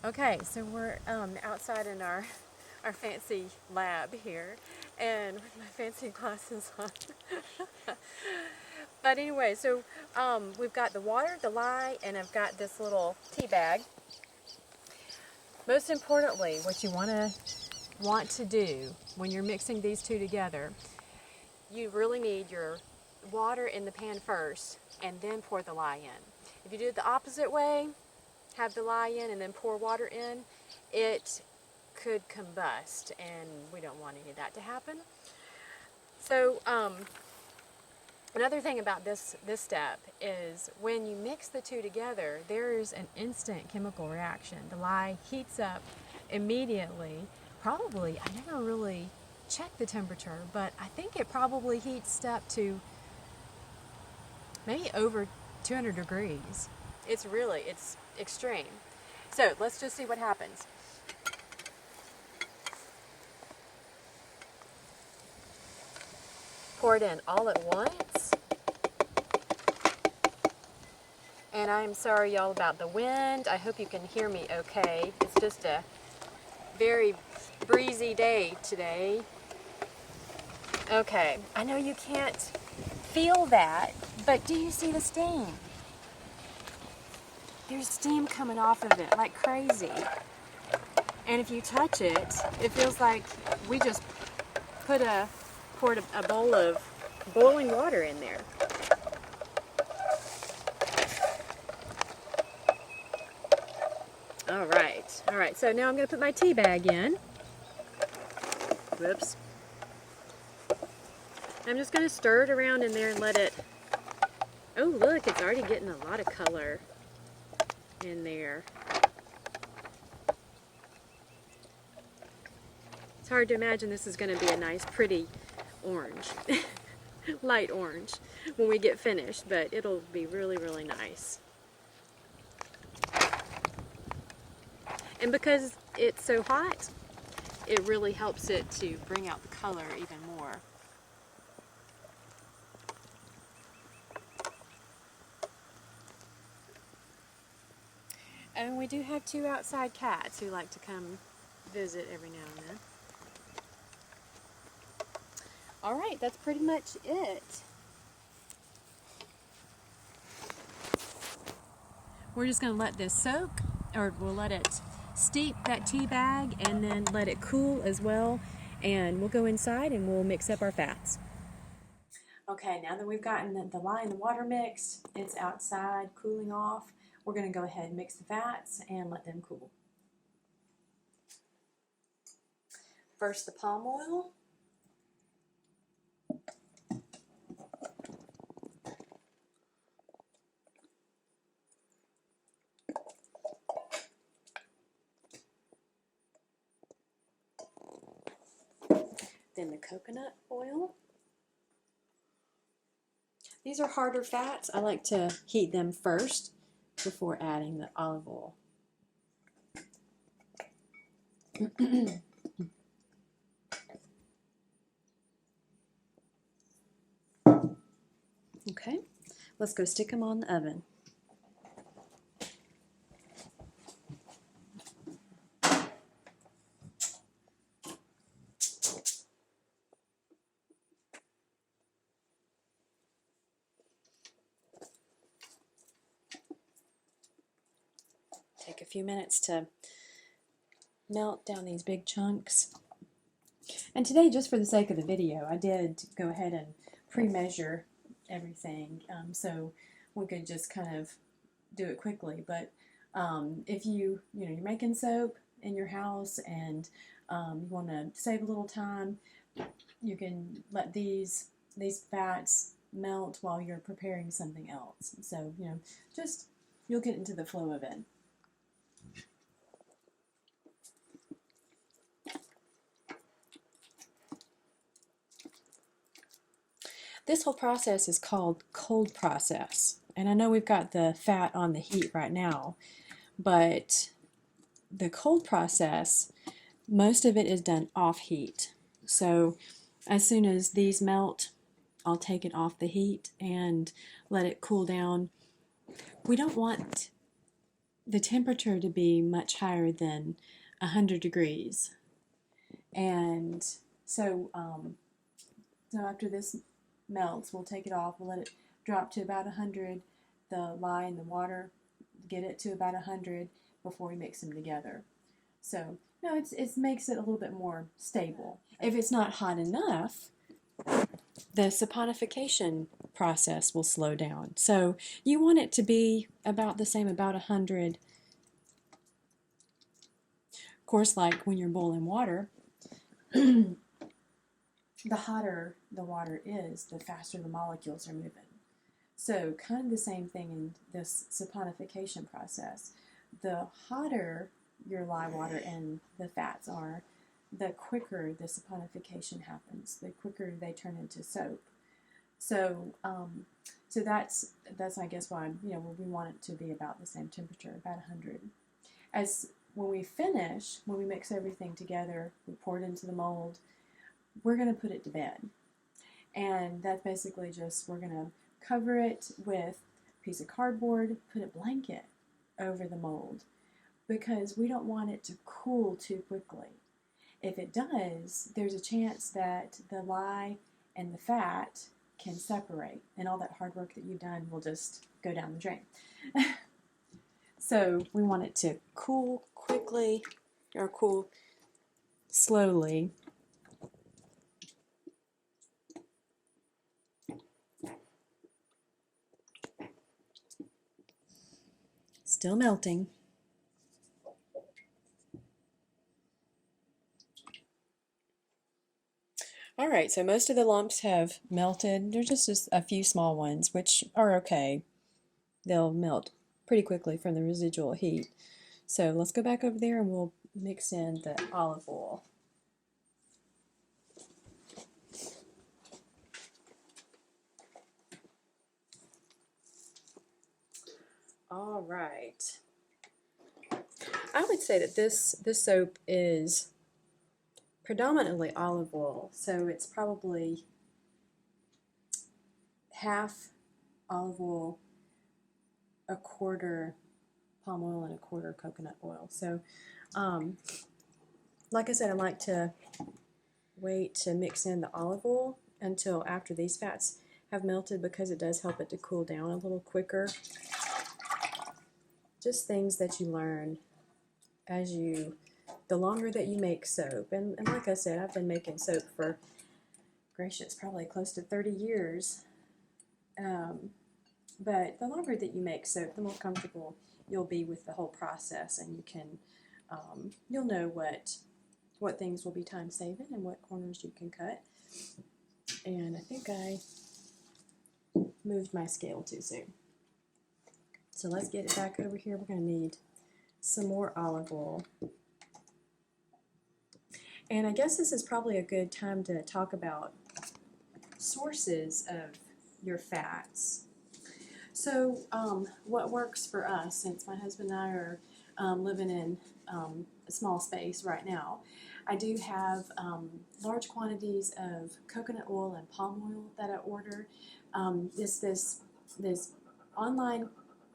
Okay, so we're outside in our fancy lab here, and with my fancy glasses on. But anyway, so we've got the water, the lye, and I've got this little tea bag. Most importantly, what you want to do when you're mixing these two together, you really need your water in the pan first, and then pour the lye in. If you do it the opposite way, have the lye in and then pour water in, it could combust, and we don't want any of that to happen. So another thing about this step is when you mix the two together, there's an instant chemical reaction. The lye heats up immediately. Probably, I never really checked the temperature, but I think it probably heats up to maybe over 200 degrees. It's extreme. So let's just see what happens. Pour it in all at once. And I'm sorry, y'all, about the wind. I hope you can hear me okay. It's just a very breezy day today. Okay, I know you can't feel that, but do you see the steam? There's steam coming off of it like crazy. And if you touch it, it feels like we just poured a bowl of boiling water in there. All right, so now I'm going to put my tea bag in. Whoops. I'm just going to stir it around in there and let it, oh look, it's already getting a lot of color in there. It's hard to imagine this is going to be a nice pretty orange, light orange when we get finished, but it'll be really, really nice. And because it's so hot, it really helps it to bring out the color even more. And we do have two outside cats who like to come visit every now and then. All right, that's pretty much it. We're just going to let this soak, or we'll let it steep that tea bag and then let it cool as well. And we'll go inside and we'll mix up our fats. Okay, now that we've gotten the lye and the water mixed, it's outside cooling off. We're going to go ahead and mix the fats and let them cool. First, the palm oil. Then the coconut oil. These are harder fats. I like to heat them first before adding the olive oil. Okay, let's go stick them on the oven. Take a few minutes to melt down these big chunks. And today, just for the sake of the video, I did go ahead and pre-measure everything so we could just kind of do it quickly. But if you're making soap in your house and you want to save a little time, you can let these fats melt while you're preparing something else. So just you'll get into the flow of it. This whole process is called cold process. And I know we've got the fat on the heat right now, but the cold process, most of it is done off heat. So as soon as these melt, I'll take it off the heat and let it cool down. We don't want the temperature to be much higher than 100 degrees. And so, so after this melts, we'll take it off, we'll let it drop to about 100, the lye and the water, get it to about 100 before we mix them together. So, no, it makes it a little bit more stable. If it's not hot enough, the saponification process will slow down. So you want it to be about the same, about 100. Of course, like when you're boiling water, the hotter the water is, the faster the molecules are moving. So kind of the same thing in this saponification process. The hotter your lye water and the fats are, the quicker the saponification happens, the quicker they turn into soap. So, so that's I guess why we want it to be about the same temperature, about 100. As when we finish, when we mix everything together, we pour it into the mold. We're going to put it to bed, and that's basically just we're going to cover it with a piece of cardboard, put a blanket over the mold, because we don't want it to cool too quickly. If it does, there's a chance that the lye and the fat can separate, and all that hard work that you've done will just go down the drain. So we want it to cool quickly, or cool slowly. Still melting. All right, so most of the lumps have melted. There's just a few small ones, which are okay. They'll melt pretty quickly from the residual heat. So let's go back over there and we'll mix in the olive oil. All right. I would say that this soap is predominantly olive oil, so it's probably half olive oil, a quarter palm oil, and a quarter coconut oil. So, like I said, I like to wait to mix in the olive oil until after these fats have melted, because it does help it to cool down a little quicker. Just things that you learn as the longer that you make soap. And like I said, I've been making soap for, gracious, probably close to 30 years. But the longer that you make soap, the more comfortable you'll be with the whole process, and you can, you'll know what things will be time saving and what corners you can cut. And I think I moved my scale too soon. So let's get it back over here. We're going to need some more olive oil. And I guess this is probably a good time to talk about sources of your fats. So what works for us, since my husband and I are living in a small space right now, I do have large quantities of coconut oil and palm oil that I order. This online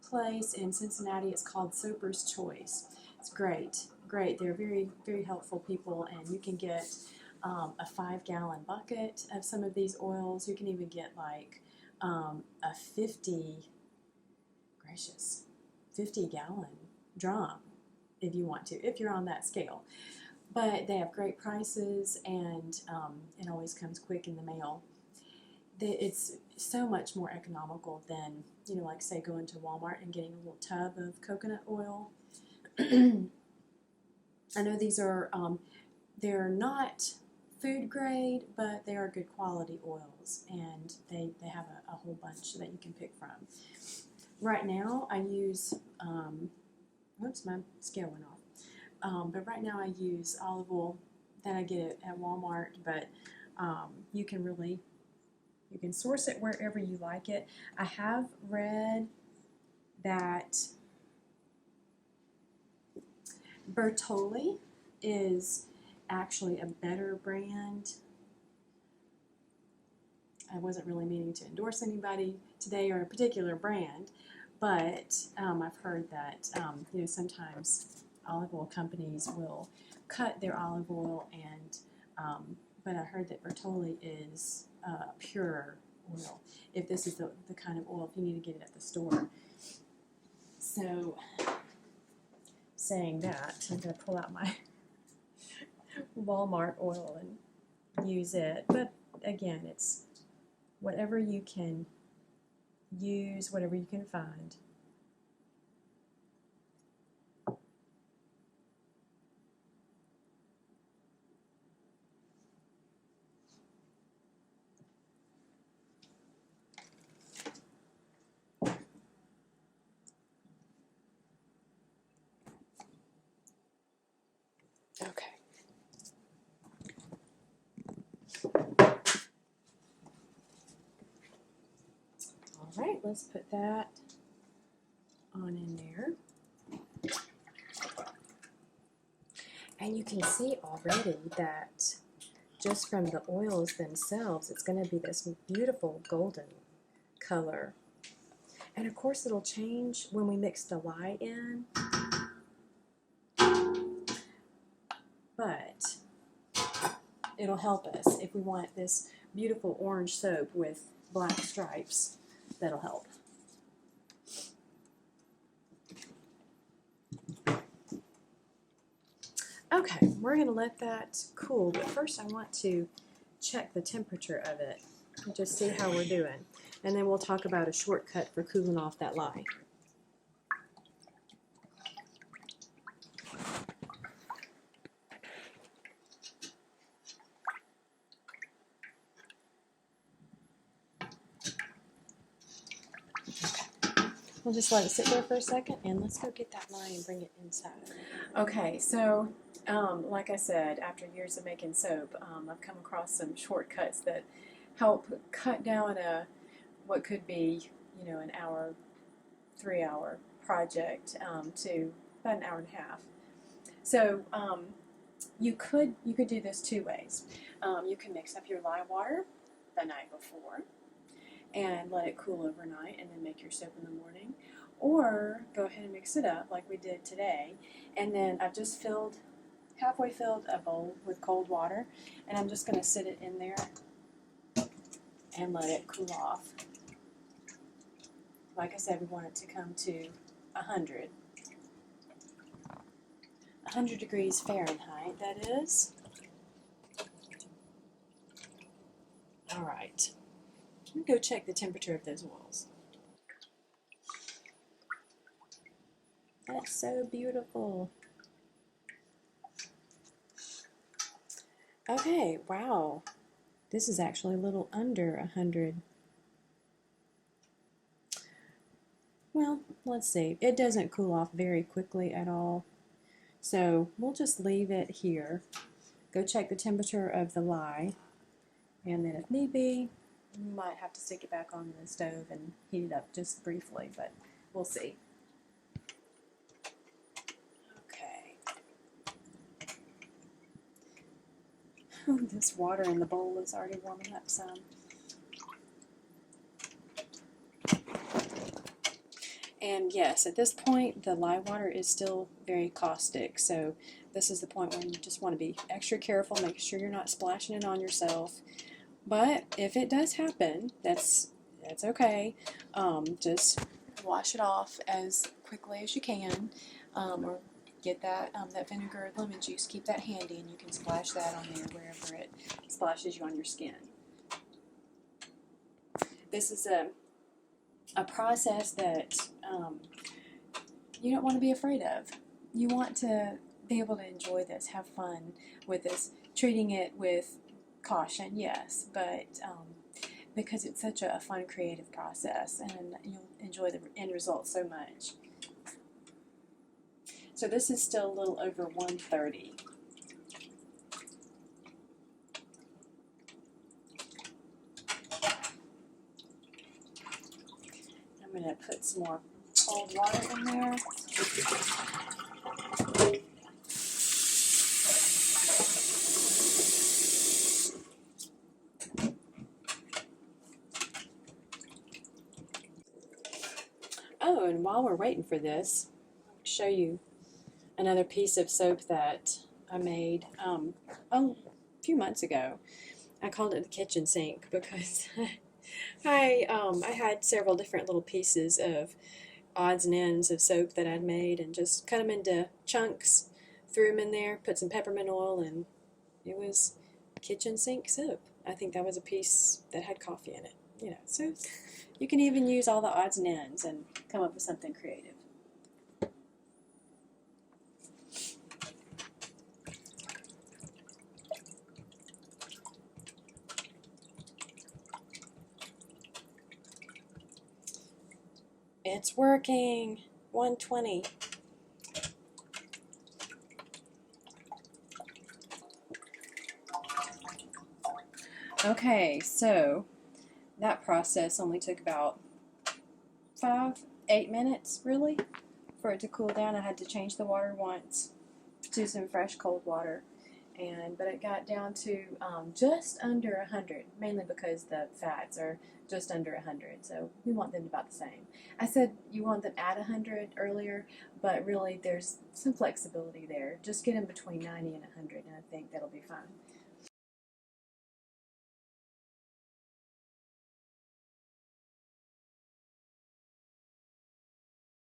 place in Cincinnati, it's called Soaper's Choice. It's great. They're very, very helpful people, and you can get a 5-gallon bucket of some of these oils. You can even get like a 50-gallon drum if you want to, if you're on that scale. But they have great prices, and it always comes quick in the mail. It's so much more economical than, like say going to Walmart and getting a little tub of coconut oil. I know these are, they're not food grade, but they are good quality oils, and they have a whole bunch that you can pick from. Right now I use, whoops, my scale went off. But right now I use olive oil that I get at Walmart, but you can source it wherever you like it. I have read that Bertolli is actually a better brand. I wasn't really meaning to endorse anybody today or a particular brand, But I've heard that you know, sometimes olive oil companies will cut their olive oil, and but I heard that Bertolli is pure oil. If this is the kind of oil, if you need to get it at the store. So, saying that, I'm going to pull out my Walmart oil and use it. But again, it's whatever you can use, whatever you can find. Okay. All right, let's put that on in there. And you can see already that just from the oils themselves, it's going to be this beautiful golden color. And of course it'll change when we mix the lye in, but it'll help us if we want this beautiful orange soap with black stripes. That'll help. Okay, we're going to let that cool, but first I want to check the temperature of it and just see how we're doing. And then we'll talk about a shortcut for cooling off that lye. We'll just let it sit there for a second, and let's go get that lye and bring it inside. Okay, so like I said, after years of making soap, I've come across some shortcuts that help cut down what could be, you know, an hour, 3-hour project to about an hour and a half. So you could do this two ways. You can mix up your lye water the night before and let it cool overnight and then make your soap in the morning, or go ahead and mix it up like we did today. And then I've just halfway filled a bowl with cold water, and I'm just going to sit it in there and let it cool off. Like I said, we want it to come to 100 degrees Fahrenheit, that is. All right. Let me go check the temperature of those oils. That's so beautiful. Okay, wow. This is actually a little under 100. Well, let's see. It doesn't cool off very quickly at all. So we'll just leave it here. Go check the temperature of the lye. And then if need be, you might have to stick it back on the stove and heat it up just briefly, but we'll see. Okay. This water in the bowl is already warming up some. And yes, at this point, the lye water is still very caustic, so this is the point when you just want to be extra careful, make sure you're not splashing it on yourself. But if it does happen, that's okay. Just wash it off as quickly as you can, or get that vinegar or lemon juice. Keep that handy, and you can splash that on there wherever it splashes you on your skin. This is a process that you don't want to be afraid of. You want to be able to enjoy this, have fun with this, treating it with caution, yes, but because it's such a fun, creative process, and you'll enjoy the end result so much. So this is still a little over 130. I'm going to put some more cold water in there. Oh, and while we're waiting for this, I'll show you another piece of soap that I made a few months ago. I called it the kitchen sink because I had several different little pieces of odds and ends of soap that I'd made and just cut them into chunks, threw them in there, put some peppermint oil, and it was kitchen sink soap. I think that was a piece that had coffee in it. You know, so you can even use all the odds and ends and come up with something creative. It's working. 120. Okay, so that process only took about 8 minutes, really, for it to cool down. I had to change the water once to some fresh cold water, but it got down to just under 100, mainly because the fats are just under 100, so we want them about the same. I said you want them at 100 earlier, but really there's some flexibility there. Just get them between 90 and 100, and I think that'll be fine.